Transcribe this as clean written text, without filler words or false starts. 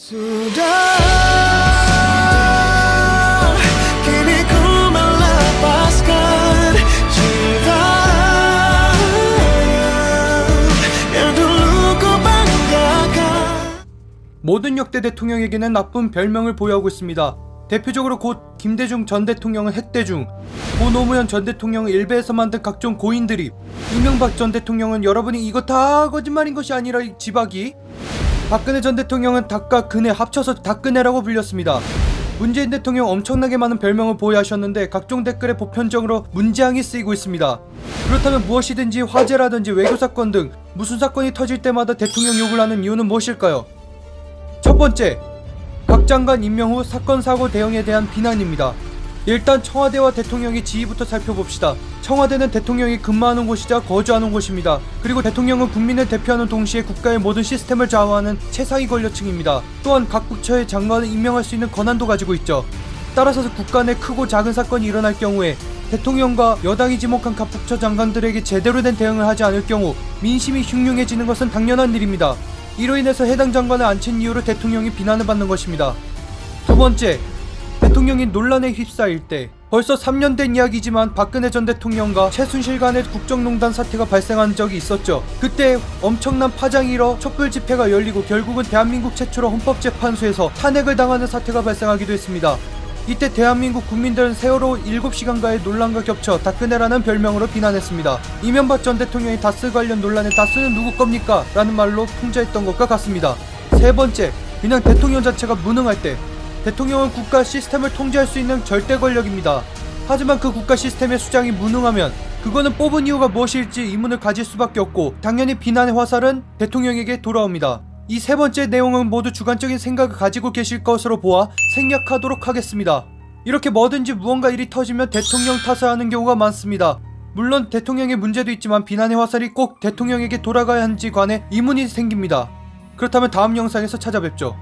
Sudah, kini ku melepaskan cinta yang dulu ku banggakan. 모든 역대 대통령에게는 나쁜 별명을 보유하고 있습니다. 대표적으로 곧 김대중 전 대통령은 핵대중, 고 노무현 전 대통령은 일베에서 만든 각종 고인드립, 이명박 전 대통령은 여러분이 이거 다 거짓말인 것이 아니라 지박이, 박근혜 전 대통령은 닭과 그네 합쳐서 닭그네라고 불렸습니다. 문재인 대통령 엄청나게 많은 별명을 보유하셨는데 각종 댓글에 보편적으로 문재앙이 쓰이고 있습니다. 그렇다면 무엇이든지 화재라든지 외교사건 등 무슨 사건이 터질 때마다 대통령 욕을 하는 이유는 무엇일까요? 첫 번째, 각 장관 임명 후 사건 사고 대응에 대한 비난입니다. 일단 청와대와 대통령의 지위부터 살펴봅시다. 청와대는 대통령이 근무하는 곳이자 거주하는 곳입니다. 그리고 대통령은 국민을 대표하는 동시에 국가의 모든 시스템을 좌우하는 최상위 권력층입니다. 또한 각 부처의 장관을 임명할 수 있는 권한도 가지고 있죠. 따라서 국가 내 크고 작은 사건이 일어날 경우에 대통령과 여당이 지목한 각 부처 장관들에게 제대로 된 대응을 하지 않을 경우 민심이 흉흉해지는 것은 당연한 일입니다. 이로 인해서 해당 장관을 앉힌 이유로 대통령이 비난을 받는 것입니다. 두 번째, 대통령이 논란에 휩싸일 때, 벌써 3년 된 이야기지만 박근혜 전 대통령과 최순실 간의 국정농단 사태가 발생한 적이 있었죠. 그때 엄청난 파장이 일어 촛불 집회가 열리고 결국은 대한민국 최초로 헌법재판소에서 탄핵을 당하는 사태가 발생하기도 했습니다. 이때 대한민국 국민들은 세월호 7시간가의 논란과 겹쳐 닭그네라는 별명으로 비난했습니다. 이명박 전 대통령이 다스 관련 논란에 다스는 누구 겁니까? 라는 말로 풍자했던 것과 같습니다. 세 번째, 그냥 대통령 자체가 무능할 때, 대통령은 국가 시스템을 통제할 수 있는 절대 권력입니다. 하지만 그 국가 시스템의 수장이 무능하면 그거는 뽑은 이유가 무엇일지 의문을 가질 수밖에 없고 당연히 비난의 화살은 대통령에게 돌아옵니다. 이 세 번째 내용은 모두 주관적인 생각을 가지고 계실 것으로 보아 생략하도록 하겠습니다. 이렇게 뭐든지 무언가 일이 터지면 대통령 탓을 하는 경우가 많습니다. 물론 대통령의 문제도 있지만 비난의 화살이 꼭 대통령에게 돌아가야 하는지 관해 의문이 생깁니다. 그렇다면 다음 영상에서 찾아뵙죠.